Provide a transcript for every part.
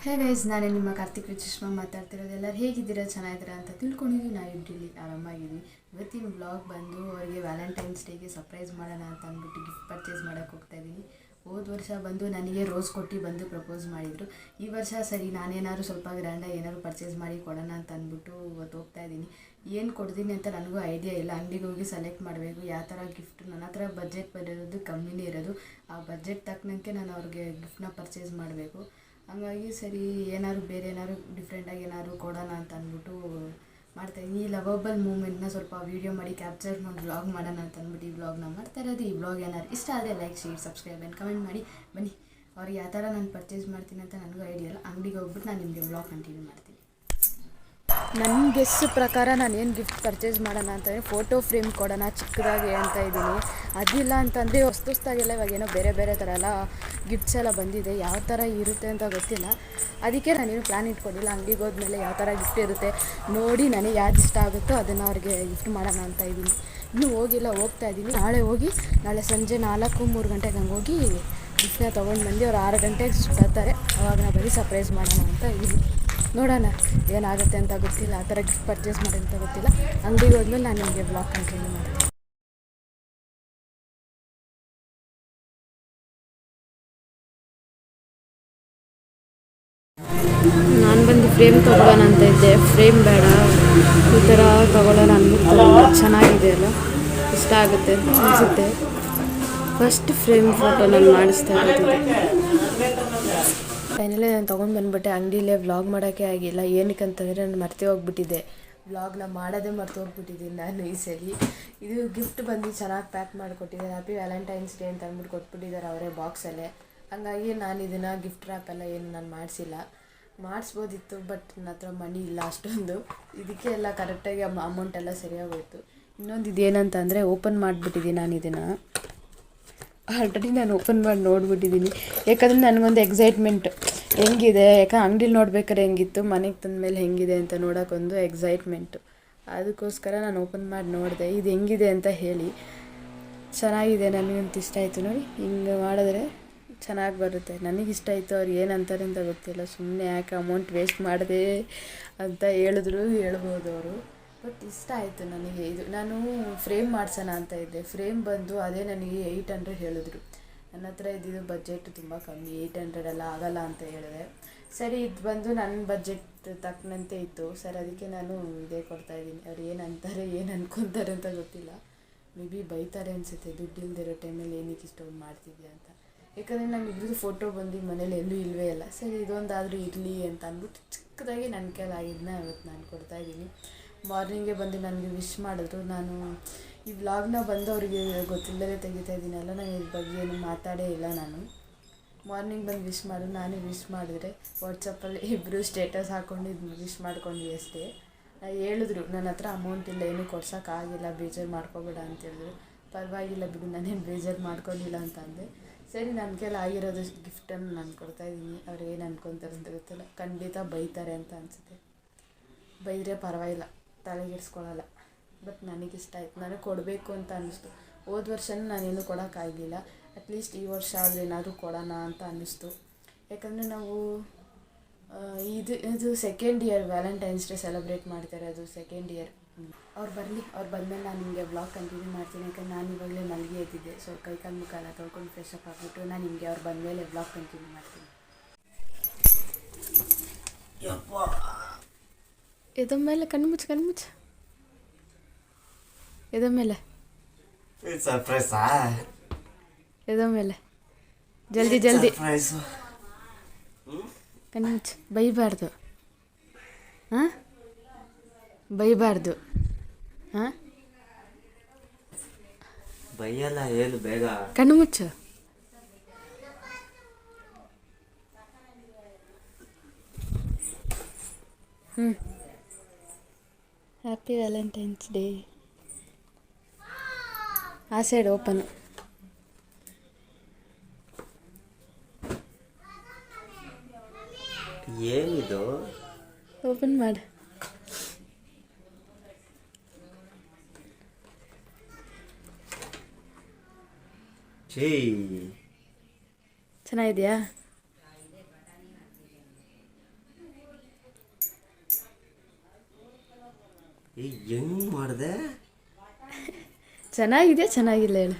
Hey guys, ನಾನೇ ನಿಮ್ಮ ಕಾರ್ತಿಕ್ ವಿಚಿಷ್ಮಾ ಮಾತಾಡ್ತಿರೋದು. ಎಲ್ಲರೂ ಹೇಗಿದ್ದೀರಾ, ಚೆನ್ನಾಗಿದ್ದೀರಾ ಅಂತ ತಿಳ್ಕೊಂಡಿದ್ದೀನಿ. ನಾವು ಇಬ್ಬರಲ್ಲಿ ಆರಾಮಾಗಿದ್ದೀವಿ. ಇವತ್ತಿನ ಬ್ಲಾಗ್ ಬಂದು ಅವರಿಗೆ ವ್ಯಾಲೆಂಟೈನ್ಸ್ ಡೇಗೆ ಸರ್ಪ್ರೈಸ್ ಮಾಡೋಣ ಅಂತ ಅಂದ್ಬಿಟ್ಟು ಗಿಫ್ಟ್ ಪರ್ಚೇಸ್ ಮಾಡೋಕ್ಕೆ ಹೋಗ್ತಾಯಿದ್ದೀನಿ. ಹೋದ ವರ್ಷ ಬಂದು ನನಗೆ ರೋಸ್ ಕೊಟ್ಟು ಬಂದು ಪ್ರಪೋಸ್ ಮಾಡಿದರು. ಈ ವರ್ಷ ಸರಿ ನಾನೇನಾದ್ರು ಸ್ವಲ್ಪ ಗ್ರ್ಯಾಂಡಾಗಿ ಏನಾದ್ರು ಪರ್ಚೇಸ್ ಮಾಡಿ ಕೊಡೋಣ ಅಂತ ಅಂದ್ಬಿಟ್ಟು ಇವತ್ತು ಹೋಗ್ತಾಯಿದ್ದೀನಿ. ಏನು ಕೊಡ್ತೀನಿ ಅಂತ ನನಗೂ ಐಡಿಯಾ ಇಲ್ಲ. ಅಂಗಡಿಗೆ ಹೋಗಿ ಸೆಲೆಕ್ಟ್ ಮಾಡಬೇಕು ಯಾವ ಥರ ಗಿಫ್ಟ್. ನನ್ನ ಹತ್ರ ಬಜೆಟ್ ಬರೋದು ಕಮ್ಮಿನೇ ಇರೋದು. ಆ ಬಜೆಟ್ ತಕ್ಕನಂತೆ ನಾನು ಅವ್ರಿಗೆ ಗಿಫ್ಟ್ನ ಪರ್ಚೇಸ್ ಮಾಡಬೇಕು. ಹಂಗಾಗಿ ಸರಿ ಏನಾದ್ರು ಬೇರೆ ಏನಾದ್ರು ಡಿಫ್ರೆಂಟಾಗಿ ಏನಾದ್ರು ಕೊಡೋಣ ಅಂತ ಅಂದ್ಬಿಟ್ಟು ಮಾಡ್ತಾಯಿದ್ದೀನಿ. ಈ ಲವಬಲ್ ಮೂಮೆಂಟ್ನ ಸ್ವಲ್ಪ ವೀಡಿಯೋ ಮಾಡಿ ಕ್ಯಾಪ್ಚರ್ ಮಾಡಿ ವ್ಲಾಗ್ ಮಾಡೋಣ ಅಂತ ಅಂದ್ಬಿಟ್ಟು ಈ ವ್ಲಾಗ್ನ ಮಾಡ್ತಾ ಇರೋದು. ಈ ವ್ಲಾಗ್ ಏನಾದ್ರು ಇಷ್ಟ ಆದರೆ like, share, subscribe and comment ಮಾಡಿ. ಬನ್ನಿ, ಅವ್ರಿಗೆ ಯಾವ ಥರ ನಾನು ಪರ್ಚೇಸ್ ಮಾಡ್ತೀನಿ ಅಂತ ನನಗೂ ಐಡಿಯಾ ಇಲ್ಲ. ಅಂಗಡಿಗೆ ಹೋಗ್ಬಿಟ್ಟು ನಾನು ನಿಮಗೆ ವ್ಲಾಗ್ ಕಂಟಿನ್ಯೂ ಮಾಡ್ತೀನಿ. ನನ್ನ ಗೆಸ್ ಪ್ರಕಾರ ನಾನು ಏನು ಗಿಫ್ಟ್ ಪರ್ಚೇಸ್ ಮಾಡೋಣ ಅಂತಂದರೆ ಫೋಟೋ ಫ್ರೇಮ್ ಕೊಡೋಣ ಚಿಕ್ಕದಾಗಿ ಅಂತ ಇದ್ದೀನಿ. ಅದಿಲ್ಲ ಅಂತಂದರೆ ಹೊಸ್ತಾಗೆಲ್ಲ ಇವಾಗೇನೋ ಬೇರೆ ಬೇರೆ ಥರ ಎಲ್ಲ ಗಿಫ್ಟ್ಸ್ ಎಲ್ಲ ಬಂದಿದೆ. ಯಾವ ಥರ ಇರುತ್ತೆ ಅಂತ ಗೊತ್ತಿಲ್ಲ. ಅದಕ್ಕೆ ನಾನೇನು ಪ್ಲ್ಯಾನ್ ಇಟ್ಕೊಂಡಿಲ್ಲ. ಅಂಗಡಿಗೆ ಹೋದ್ಮೇಲೆ ಯಾವ ಥರ ಗಿಫ್ಟ್ ಇರುತ್ತೆ ನೋಡಿ ನನಗೆ ಯಾವ್ದು ಇಷ್ಟ ಆಗುತ್ತೋ ಅದನ್ನು ಅವ್ರಿಗೆ ಗಿಫ್ಟ್ ಮಾಡೋಣ ಅಂತ ಇದ್ದೀನಿ. ಇನ್ನೂ ಹೋಗಿಲ್ಲ, ಹೋಗ್ತಾ ಇದ್ದೀನಿ. ನಾಳೆ ಸಂಜೆ 4-3 ಗಂಟೆಗೆ ಹಂಗೆ ಹೋಗಿ ಗಿಫ್ಟ್ನ ತೊಗೊಂಡು ಬಂದು ಅವ್ರು 6 ಗಂಟೆಗೆ ಬರ್ತಾರೆ. ಅವಾಗ ನಾವು ಬರೀ ಸರ್ಪ್ರೈಸ್ ಮಾಡೋಣ ಅಂತ ಇದ್ದೀನಿ. ನೋಡೋಣ ಏನಾಗುತ್ತೆ ಅಂತ ಗೊತ್ತಿಲ್ಲ. ಆ ಥರ ಗಿಫ್ಟ್ ಪರ್ಚೇಸ್ ಮಾಡಿ ಅಂತ ಗೊತ್ತಿಲ್ಲ. ಅಂಗಡಿಗೆ ಹೋದ್ಮೇಲೆ ನಾನು ನಿಮಗೆ ಬ್ಲಾಗ್ ಕಂಟಿನ್ಯೂ ಮಾಡ್ತೀನಿ. ನಾನು ಬಂದು ಫ್ರೇಮ್ ತೊಗೊಳ್ಳೋಣ ಅಂತ ಇದ್ದೆ. ಫ್ರೇಮ್ ಬೇಡ, ಈ ಥರ ತೊಗೊಳ್ಳೋಣ ಅಂದ್ಬಿಟ್ಟು ಚೆನ್ನಾಗಿದೆ ಅಲ್ಲ, ಇಷ್ಟ ಆಗುತ್ತೆ ಅಂತ ಅನಿಸುತ್ತೆ. ಫಸ್ಟ್ ಫ್ರೇಮ್ ಫೋಟೋ ನಾನು ಮಾಡಿಸ್ತಾ ಇರ್ತೀನಿ. ಫೈನಲಿ ನಾನು ತೊಗೊಂಡು ಬಂದುಬಿಟ್ಟೆ. ಅಂಗಡಿಲೇ ವ್ಲಾಗ್ ಮಾಡೋಕ್ಕೆ ಆಗಿಲ್ಲ. ಏನಕ್ಕೆ ಅಂತಂದರೆ ನಾನು ಮರ್ತೇ ಹೋಗ್ಬಿಟ್ಟಿದ್ದೆ. ವ್ಲಾಗ್ನ ಮಾಡೋದೇ ಮರ್ತು ಹೋಗ್ಬಿಟ್ಟಿದ್ದೀನಿ ನಾನು ಈ ಸಲ. ಇದು ಗಿಫ್ಟ್ ಬಂದು ಚೆನ್ನಾಗಿ ಪ್ಯಾಕ್ ಮಾಡಿಕೊಟ್ಟಿದ್ದಾರೆ. ಹ್ಯಾಪಿ ವ್ಯಾಲೆಂಟೈನ್ಸ್ ಡೇ ಅಂತ ಅಂದ್ಬಿಟ್ಟು ಕೊಟ್ಬಿಟ್ಟಿದ್ದಾರೆ ಅವರೇ ಬಾಕ್ಸಲ್ಲೇ. ಹಾಗಾಗಿ ನಾನು ಇದನ್ನು ಗಿಫ್ಟ್ ರ್ಯಾಪೆಲ್ಲ ಏನು ನಾನು ಮಾಡಿಸಿಲ್ಲ. ಮಾಡಿಸ್ಬೋದಿತ್ತು, ಬಟ್ ನನ್ನ ಹತ್ರ ಮನಿ ಇಲ್ಲ ಅಷ್ಟೊಂದು. ಇದಕ್ಕೆ ಎಲ್ಲ ಕರೆಕ್ಟಾಗಿ ಅಮೌಂಟ್ ಎಲ್ಲ ಸರಿಯಾಗೋಯ್ತು. ಇನ್ನೊಂದು ಇದೇನಂತಂದರೆ ಓಪನ್ ಮಾಡಿಬಿಟ್ಟಿದ್ದೀನಿ ನಾನು ಇದನ್ನು. ಆಲ್ರೆಡಿ ನಾನು ಓಪನ್ ಮಾಡಿ ನೋಡ್ಬಿಟ್ಟಿದ್ದೀನಿ. ಯಾಕಂದರೆ ನನಗೊಂದು ಎಕ್ಸೈಟ್ಮೆಂಟ್ ಹೆಂಗಿದೆ. ಯಾಕಂದ್ರೆ ಅಂಗಡಿಲಿ ನೋಡ್ಬೇಕಾದ್ರೆ ಹೆಂಗಿತ್ತು, ಮನೆಗೆ ತಂದ ಮೇಲೆ ಹೆಂಗಿದೆ ಅಂತ ನೋಡೋಕ್ಕೊಂದು ಎಕ್ಸೈಟ್ಮೆಂಟು. ಅದಕ್ಕೋಸ್ಕರ ನಾನು ಓಪನ್ ಮಾಡಿ ನೋಡಿದೆ. ಇದು ಹೆಂಗಿದೆ ಅಂತ ಹೇಳಿ. ಚೆನ್ನಾಗಿದೆ, ನನಗಂತೂ ಇಷ್ಟ ಆಯಿತು. ನೋಡಿ, ಹಿಂಗೆ ಮಾಡಿದ್ರೆ ಚೆನ್ನಾಗಿ ಬರುತ್ತೆ. ನನಗಿಷ್ಟ ಆಯಿತು. ಅವ್ರು ಏನಂತಾರೆ ಅಂತ ಗೊತ್ತಿಲ್ಲ. ಸುಮ್ಮನೆ ಯಾಕೆ ಅಮೌಂಟ್ ವೇಸ್ಟ್ ಮಾಡಿದೆ ಅಂತ ಹೇಳ್ಬೋದು ಅವರು. ಬಟ್ ಇಷ್ಟ ಆಯಿತು ನನಗೆ. ಇದು ನಾನು ಫ್ರೇಮ್ ಮಾಡ್ಸೋಣ ಅಂತ ಇದ್ದೆ. ಫ್ರೇಮ್ ಬಂದು ಅದೇ ನನಗೆ 800 ಹೇಳಿದ್ರು. ನನ್ನ ಹತ್ರ ಇದ್ದಿದ್ದು ಬಜೆಟ್ ತುಂಬ ಕಮ್ಮಿ, 800 ಎಲ್ಲ ಆಗೋಲ್ಲ ಅಂತ ಹೇಳಿದೆ. ಸರಿ, ಇದು ಬಂದು ನನ್ನ ಬಜೆಟ್ ತಕ್ಕನಂತೆ ಇತ್ತು. ಸರ್, ಅದಕ್ಕೆ ನಾನು ಇದೇ ಕೊಡ್ತಾಯಿದ್ದೀನಿ. ಅವ್ರು ಏನು ಅಂತಾರೆ ಏನು ಅನ್ಕೊತಾರೆ ಅಂತ ಗೊತ್ತಿಲ್ಲ. ಮೇ ಬಿ ಬೈತಾರೆ ಅನಿಸುತ್ತೆ, ದುಡ್ಡು ಇಲ್ದಿರೋ ಟೈಮಲ್ಲಿ ಏನಕ್ಕೆ ಇಷ್ಟೊಂದು ಮಾಡ್ತಿದ್ಯಾ ಅಂತ. ಯಾಕಂದರೆ ನಾನು ಇಬ್ಬರದು ಫೋಟೋ ಬಂದು ಮನೇಲಿ ಎಲ್ಲೂ ಇಲ್ಲವೇ ಇಲ್ಲ. ಸರಿ, ಇದೊಂದಾದರೂ ಇರಲಿ ಅಂತ ಅಂದ್ಬಿಟ್ಟು ಚಿಕ್ಕದಾಗಿ ನನ್ನ ಕೈಲಾಗಿದ್ದನ್ನ ಇವತ್ತು ನಾನು ಕೊಡ್ತಾಯಿದ್ದೀನಿ. ಮಾರ್ನಿಂಗೇ ಬಂದು ನನಗೆ ವಿಶ್ ಮಾಡಿದ್ರು. ನಾನು ಈ ವ್ಲಾಗ್ನ ಬಂದು ಅವರಿಗೆ ಗೊತ್ತಿಲ್ಲದೆ ತೆಗಿತಾ ಇದ್ದೀನಲ್ಲ, ನಾನು ಇದ್ರ ಬಗ್ಗೆ ಏನು ಮಾತಾಡೇ ಇಲ್ಲ. ನಾನು ಮಾರ್ನಿಂಗ್ ಬಂದು ವಿಶ್ ಮಾಡಿದ್ರು. ನಾನು ವಿಶ್ ಮಾಡಿದ್ರೆ ವಾಟ್ಸಪ್ಪಲ್ಲಿ ಇಬ್ಬರು ಸ್ಟೇಟಸ್ ಹಾಕ್ಕೊಂಡು ಇದು ವಿಶ್ ಮಾಡ್ಕೊಂಡ್ವಿ ಅಷ್ಟೇ. ಹೇಳಿದ್ರು ನನ್ನ ಹತ್ರ ಅಮೌಂಟ್ ಇಲ್ಲ, ಏನೂ ಕೊಡ್ಸೋಕ್ಕಾಗಿಲ್ಲ, ಬೇಜಾರು ಮಾಡ್ಕೋಬೇಡ ಅಂತ ಹೇಳಿದ್ರು. ಪರವಾಗಿಲ್ಲ ಬಿಡು, ನಾನೇನು ಬೇಜಾರು ಮಾಡ್ಕೊಂಡಿಲ್ಲ ಅಂತ ಅಂದೆ. ಸರಿ, ನನ್ನ ಕೈಲಿ ಆಗಿರೋದು ಗಿಫ್ಟನ್ನು ನಾನು ಕೊಡ್ತಾಯಿದ್ದೀನಿ. ಅವ್ರು ಏನು ಅನ್ಕೊತಾರೆ ಅಂತ ಗೊತ್ತಿಲ್ಲ. ಖಂಡಿತ ಬೈತಾರೆ ಅಂತ ಅನಿಸುತ್ತೆ. ಬೈದರೆ ಪರವಾಗಿಲ್ಲ, ತಲೆಗೆಡ್ಸ್ಕೊಳ್ಳಲ್ಲ. ಬಟ್ ನನಗಿಷ್ಟ ಆಯಿತು. ನನಗೆ ಕೊಡಬೇಕು ಅಂತ ಅನ್ನಿಸ್ತು. ಹೋದ ವರ್ಷವೂ ನಾನೇನು ಕೊಡೋಕ್ಕಾಗಲಿಲ್ಲ. ಅಟ್ಲೀಸ್ಟ್ ಈ ವರ್ಷ ಆದರೆ ಏನಾದರೂ ಕೊಡೋಣ ಅಂತ ಅನ್ನಿಸ್ತು. ಯಾಕಂದರೆ ನಾವು ಇದು second year Valentine's day celebrate ಮಾಡ್ತಾರೆ. ಅದು ಸೆಕೆಂಡ್ ಇಯರ್. ಅವ್ರು ಬರಲಿ, ಅವ್ರು ಬಂದಮೇಲೆ ನಾನು ನಿಮಗೆ ಬ್ಲಾಗ್ ಕಂಟಿನ್ಯೂ ಮಾಡ್ತೀನಿ. ಯಾಕಂದರೆ ನಾನು ಇವಾಗಲೇ ಮಲಗಿ ಎದ್ದಿದ್ದೆ. ಸೊ ಕೈಕಾಲು ಮುಖ ಎಲ್ಲ ತೊಳ್ಕೊಂಡು ಫ್ರೆಶ್ ಅಪ್ ಆಗಿಬಿಟ್ಟು ನಾನು ನಿಮಗೆ ಅವ್ರು ಬಂದಮೇಲೆ ಬ್ಲಾಗ್ ಕಂಟಿನ್ಯೂ ಮಾಡ್ತೀನಿ. ಎದ ಮೇಲೆ ಕಣ್ಮುಚ್ಚ ಎದ ಮೇಲೆ ಎದ ಮೇಲೆ ಜಲ್ದಿ ಕಣ್ಮುಚ್ಚ. ಬೈಬಾರ್ದು, ಹಾಂ, ಬೈಬಾರ್ದು. ಹಾಂ, ಬೈಯಲ್ಲ, ಹೇಳು ಬೇಗ. ಕಣ್ಮುಚ್ಚು. Happy Valentine's day. ಆ ಸೈಡ್ ಓಪನ್. ಏನಿದು? ಓಪನ್ ಮಾಡು. ಚೆನ್ನಾಗಿದೆಯಾ? ಹೆಂಗ್ ಮಾಡಿದೆ? ಚೆನ್ನಾಗಿದೆ ಚೆನ್ನಾಗಿಲ್ಲ ಹೇಳು.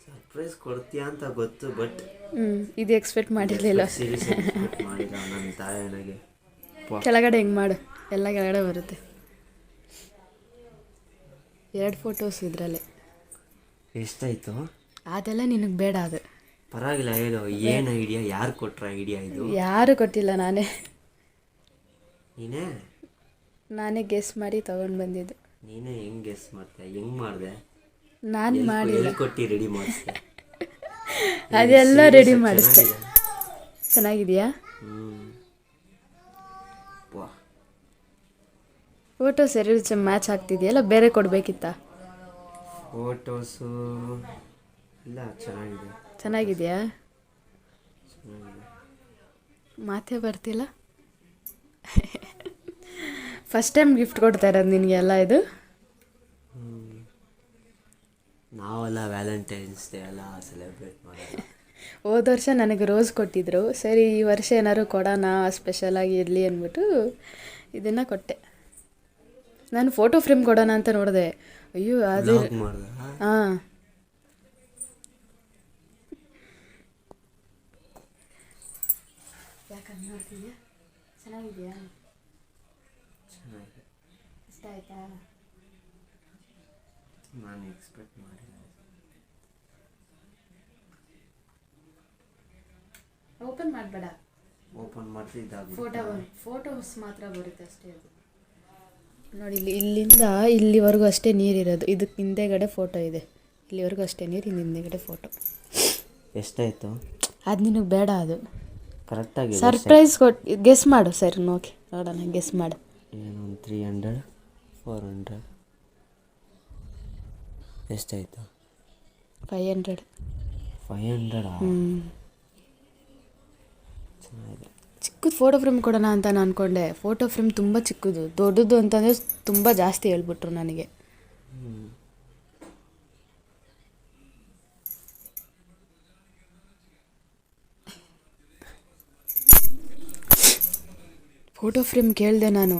ಸರ್ಪ್ರೈಸ್ ಕೊಡ್ತೀಯ ಅಂತ ಗೊತ್ತು, ಬಟ್ ಇದು ಎಕ್ಸ್ಪೆಕ್ಟ್ ಮಾಡಿರಲಿಲ್ಲ. ಸೀರಿಯಸ್ ಮಾಡಿಲ್ಲ ನನ್ನ ತಾಯನಿಗೆ. ಕೆಳಗಡೆ ಹೆಂಗೆ ಮಾಡು, ಎಲ್ಲ ಕೆಳಗಡೆ ಬರುತ್ತೆ. 2 ಫೋಟೋಸ್ ಇದರಲ್ಲೇ. ಎಷ್ಟಾಯಿತು? ಅದೆಲ್ಲ ನಿನಗೆ ಬೇಡ. ಅದು ಪರವಾಗಿಲ್ಲ ಹೇಳು, ಏನು ಐಡಿಯಾ? ಯಾರು ಕೊಟ್ರ ಐಡಿಯಾ ಇದು? ಯಾರು ಕೊಟ್ಟಿಲ್ಲ, ನೀನೇ ಗೆಸ್ ಮಾಡಿ ತೊಗೊಂಡು ಬಂದಿದ್ದು. ನೀನೇ ಹೆಂಗೆ ಗೆಸ್ ಮಾಡ್ತೀಯ? ಹೆಂಗೆ ಮಾಡಿದೆ? ನಾನು ಮಾಡಿಲ್ಲ, ಕೊಟ್ಟು ರೆಡಿ ಮಾಡಿಸ್ದೆ. ಅದೆಲ್ಲ ರೆಡಿ ಮಾಡಿಸ್ದೆ. ಚೆನ್ನಾಗಿದೆಯಾ? ಫೋಟೋಸ್ 2 ಮ್ಯಾಚ್ ಆಗ್ತಿದೆಯಲ್ಲ, ಬೇರೆ ಕೊಡಬೇಕಿತ್ತಾ? ಫೋಟೋಸು ಇಲ್ಲ, ಚೆನ್ನಾಗಿದೆ. ಚೆನ್ನಾಗಿದೆಯಾ? ಮಾತೇ ಬರ್ತಿಲ್ಲ. ಫಸ್ಟ್ ಟೈಮ್ ಗಿಫ್ಟ್ ಕೊಡ್ತಾ ಇರೋದು ನಿನಗೆ ಎಲ್ಲ ಇದು? ನಾವೆಲ್ಲ ವ್ಯಾಲೆಂಟೈನ್ಸ್ ಡೇ ಎಲ್ಲ ಸೆಲೆಬ್ರೇಟ್ ಮಾಡೋಲ್ಲ. ಹೋದ ವರ್ಷ ನನಗೆ ರೋಸ್ ಕೊಟ್ಟಿದ್ರು. ಸರಿ, ಈ ವರ್ಷ ಏನಾದ್ರು ಕೊಡೋಣ ಸ್ಪೆಷಲಾಗಿ ಇರಲಿ ಅಂದ್ಬಿಟ್ಟು ಇದನ್ನು ಕೊಟ್ಟೆ. ನಾನು ಫೋಟೋ ಫ್ರೇಮ್ ಕೊಡೋಣ ಅಂತ ನೋಡಿದೆ. ಅಯ್ಯೋ ಅದು ಮಾಡ್ದೆ. ಹಾಂ, ಯಾಕಂದ್ರೆ ನೋಡ್ತಿದ್ಯಾ? ಚೆನ್ನಾಗಿದೆಯಾ? ಚೆನ್ನಾಗಿದೆ. ಇಷ್ಟ ಆಯ್ತಾ? ನಾನು ಎಕ್ಸ್ಪೆಕ್ಟ್ ಮಾಡಿಲ್ಲ. ಓಪನ್ ಮಾಡಬೇಡ. ಓಪನ್ ಮಾಡ್ತಿದ್ದಾಗ ಫೋಟೋಸ್ ಮಾತ್ರ ಬರುತ್ತೆ ಅಷ್ಟೇ. ಅದು ನೋಡಿ, ಇಲ್ಲಿಂದ ಇಲ್ಲಿವರೆಗೂ ಅಷ್ಟೇ ನೀರಿರೋದು. ಇದಕ್ಕೆ ಹಿಂದೆಗಡೆ ಫೋಟೋ ಇದೆ. ಇಲ್ಲಿವರೆಗೂ ಅಷ್ಟೇ ನೀರು, ಹಿಂದೆಗಡೆ ಫೋಟೋ. ಎಷ್ಟಾಯಿತು? ಅದು ನಿನಗೆ ಬೇಡ. ಅದು ಕರೆಕ್ಟಾಗಿ ಸರ್ಪ್ರೈಸ್ ಕೊಟ್ಟು ಗೆಸ್ ಮಾಡು. ಸರಿ, ನೋಡೋಣ, ಗೆಸ್ ಮಾಡು. ಏನೊಂದು 300 400. ಎಷ್ಟಾಯಿತು? 500. 500? ಚೆನ್ನಾಗಿದೆ. ಚಿಕ್ಕದು ಫೋಟೋ ಫ್ರೇಮ್ ಕೊಡೋಣ ಅಂತ ನಾನು ಅಂದ್ಕೊಂಡೆ. ಫೋಟೋ ಫ್ರೇಮ್ ತುಂಬ ಚಿಕ್ಕದು. ದೊಡ್ಡದು ಅಂತಂದರೆ ತುಂಬ ಜಾಸ್ತಿ ಹೇಳ್ಬಿಟ್ರು ನನಗೆ. ಫೋಟೋ ಫ್ರೇಮ್ ಕೇಳಿದೆ ನಾನು.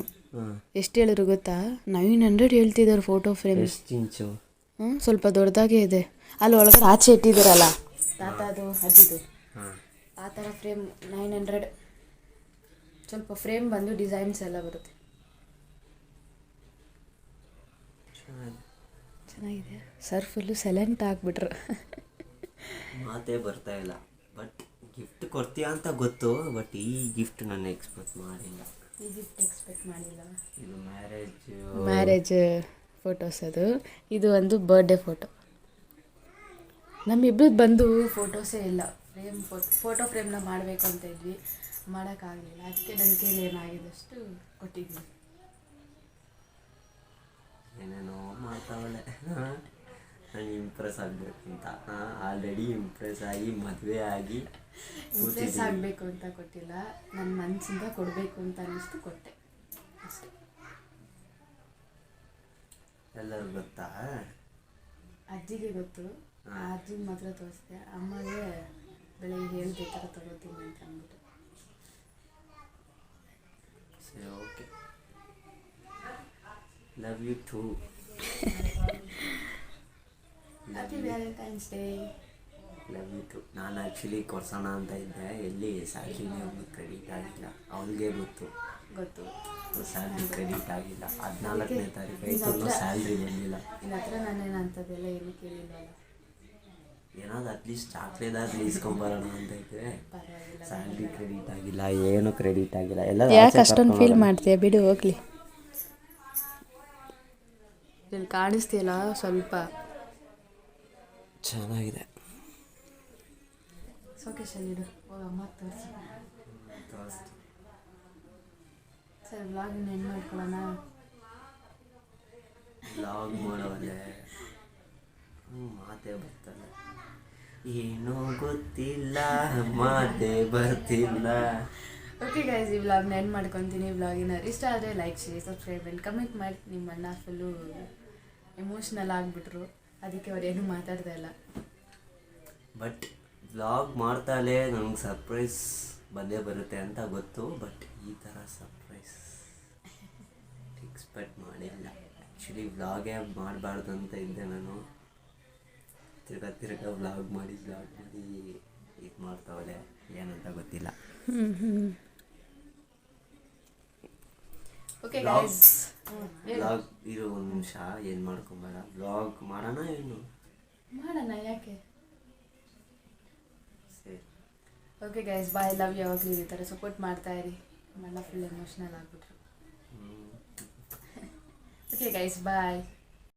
ಎಷ್ಟು ಹೇಳಿದ್ರು ಗೊತ್ತಾ? 900 ಹೇಳ್ತಿದ್ದಾರೆ ಫೋಟೋ ಫ್ರೇಮ್. ಎಷ್ಟು ಇಂಚು? ಸ್ವಲ್ಪ ದೊಡ್ಡದಾಗೇ ಇದೆ. ಅಲ್ಲಿ ಒಳಗಡೆ ಆಚೆ ಇಟ್ಟಿದ್ದಾರಲ್ಲ, ತಾತದು ಅಜ್ಜಿದು, ಆ ಥರ ಫ್ರೇಮ್ 900. ಸ್ವಲ್ಪ ಫ್ರೇಮ್ ಬಂದು ಡಿಸೈನ್ಸ್ ಎಲ್ಲ ಬರುತ್ತೆ. ಚೆನ್ನಾಗಿದೆ. ಸರ್ ಫುಲ್ಲು ಸೈಲೆಂಟ್ ಆಗಿಬಿಟ್ರು. ಮಾತೇ ಬರ್ತಾ ಇಲ್ಲ. ಬಟ್ ಗಿಫ್ಟ್ ಕೊಡ್ತೀಯ ಅಂತ ಗೊತ್ತು, ಬಟ್ ಈ ಗಿಫ್ಟ್ ನಾನು ಎಕ್ಸ್ಪೆಕ್ಟ್ ಮಾಡಿಲ್ಲ. ಇದು ಮ್ಯಾರೇಜ್ ಫೋಟೋಸ್. ಅದು ಇದು ಒಂದು ಬರ್ಡೇ ಫೋಟೋ. ನಮ್ಮಿಬ್ಬರದ್ದು ಬಂದು ಫೋಟೋಸೇ ಇಲ್ಲ. ಫೋಟೋ ಫ್ರೇಮ್ನ ಮಾಡಬೇಕು ಅಂತ ಇದ್ವಿ, ಮಾಡೋಕ್ಕಾಗಲಿಲ್ಲ. ಅದಕ್ಕೆ ನನ್ನ ಕೈಲಿ ಏನಾಗಿದಷ್ಟು ಕೊಟ್ಟಿದ್ವಿ. ಏನೇನೋ ಮಾತಾಡಲೆ ನಾನು ಇಂಪ್ರೆಸ್ ಆಗಬೇಕು ಅಂತ. ಆಲ್ರೆಡಿ ಇಂಪ್ರೆಸ್ ಆಗಿ ಮದುವೆ ಆಗಿ ಇಂಪ್ರೆಸ್ ಆಗಬೇಕು ಅಂತ ಕೊಟ್ಟಿಲ್ಲ, ನನ್ನ ಮನಸ್ಸಿಂದ ಕೊಡಬೇಕು ಅಂತ ಅನ್ನಿಸ್ತು, ಕೊಟ್ಟೆ ಅಷ್ಟೇ. ಎಲ್ಲರೂ ಗೊತ್ತಾ? ಅಜ್ಜಿಗೆ ಗೊತ್ತು. ಅಜ್ಜಿಗೆ ಮಾತ್ರ ತೋರಿಸ್ದೆ. ಅಮ್ಮಗೆ ಬೆಳಗ್ಗೆ ಹೇಳಿದೆ ಥರ ತಗೋತೀನಿ ಅಂತ ಅಂದ್ಬಿಟ್ಟು. ಸರಿ, okay. Love you too. Happy Valentine's day. Love you too. ನಾನು ಆ್ಯಕ್ಚುಲಿ ಕೊಡ್ಸೋಣ ಅಂತ ಇದ್ದೆ. ಎಲ್ಲಿ ಸ್ಯಾಲ್ರಿನೇ ಒಂದು ಕ್ರೆಡಿಟ್ ಆಗಿಲ್ಲ. ಅವಳಿಗೆ ಗೊತ್ತು ಸ್ಯಾಲ್ರಿ ಕ್ರೆಡಿಟ್ ಆಗಿಲ್ಲ. 14ನೇ ತಾರೀಕು ಇನ್ನೂ ಸ್ಯಾಲ್ರಿ ಬಂದಿಲ್ಲ. ನಿನ್ನ ಹತ್ರ ನಾನೇನು ಅಂಥದ್ದೆಲ್ಲ ಏನೂ ಕೇಳಿಲ್ಲಲ್ಲ. ಏನಾದ್ರು ಅಟ್ಲೀಸ್ಟ್ ಚಾಕ್ಲೇಟ್ ಆದರೂ ಇಸ್ಕೊಂಬರೋಣ ಅಂತ ಇದ್ದರೆ ಸ್ಯಾಲ್ರಿ ಕ್ರೆಡಿಟ್ ಆಗಿಲ್ಲ, ಏನೂ ಕ್ರೆಡಿಟ್ ಆಗಿಲ್ಲ. ಎಲ್ಲ ಯಾಕೆ ಅಷ್ಟೊಂದು ಫೀಲ್ ಮಾಡ್ತೀಯ? ಬಿಡು, ಹೋಗ್ಲಿ. ಇಲ್ಲಿ ಕಾಣಿಸ್ತೀಯಲ್ಲ ಸ್ವಲ್ಪ ಚೆನ್ನಾಗಿದೆ. ಸೋಕೇಶಲ್ಲಿಡು. ಅಮ್ಮ ತೋರಿಸಿ. ಸರಿ, ವ್ಲಾಗ್ ಏನು ಮಾಡ್ಕೊಳ್ಳೋಣ? ವ್ಲಾಗ್ ಮಾಡೋವಲ್ಲೇ ಮಾತೇ ಬರ್ತಾನೆ. ಏನೋ ಗೊತ್ತಿಲ್ಲ, ಮಾತೇ ಬರ್ತಿಲ್ಲ. ಓಕೆ ಗೈಸ್, ಈ ವ್ಲಾಗ್ನ ಎಂಡ್ ಮಾಡ್ಕೊತೀನಿ. ವ್ಲಾಗಿನ ಇಷ್ಟ ಆದರೆ like, share, subscribe and comment ಮಾಡಿ. ನಿಮ್ಮ ಅಣ್ಣ ಫುಲ್ಲು ಎಮೋಷ್ನಲ್ ಆಗಿಬಿಟ್ರು, ಅದಕ್ಕೆ ಅವ್ರೇನು ಮಾತಾಡ್ತಾ ಇಲ್ಲ. ಬಟ್ ವ್ಲಾಗ್ ಮಾಡ್ತಾಳೆ ನನಗೆ ಸರ್ಪ್ರೈಸ್ ಬಂದೇ ಬರುತ್ತೆ ಅಂತ ಗೊತ್ತು, ಬಟ್ ಈ ಥರ ಸರ್ಪ್ರೈಸ್ ಎಕ್ಸ್ಪೆಕ್ಟ್ ಮಾಡಿಲ್ಲ. ಆ್ಯಕ್ಚುಲಿ ವ್ಲಾಗೇ ಮಾಡಬಾರ್ದು ಅಂತ ಇದ್ದೆ ನಾನು. ತಿರ್ಗಾ ವ್ಲಾಗ್ ಮಾಡಿ ಇದು ಮಾಡ್ತಾವಳೆ, ಏನಂತ ಗೊತ್ತಿಲ್ಲ. ಓಕೆ ಗೈಸ್, ವ್ಲಾಗ್ ಇರೋ ಒಂದು ನಿಮಿಷ, ಏನು ಮಾಡ್ಕೊಂಬೇಡ, ವ್ಲಾಗ್ ಮಾಡೋಣ ಏನು ಮಾಡೋಣ, ಯಾಕೆ? ಸರಿ. ಓಕೆ ಗೈಸ್, ಬಾಯ್. ಲವ್ ಯಾವಾಗಲೂ ಈ ಥರ ಸಪೋರ್ಟ್ ಮಾಡ್ತಾ ಇರಿ. ಮಣ್ಣ ಫುಲ್ ಎಮೋಷ್ನಲ್ ಆಗ್ಬಿಟ್ರು. ಓಕೆ ಗೈಸ್, ಬಾಯ್.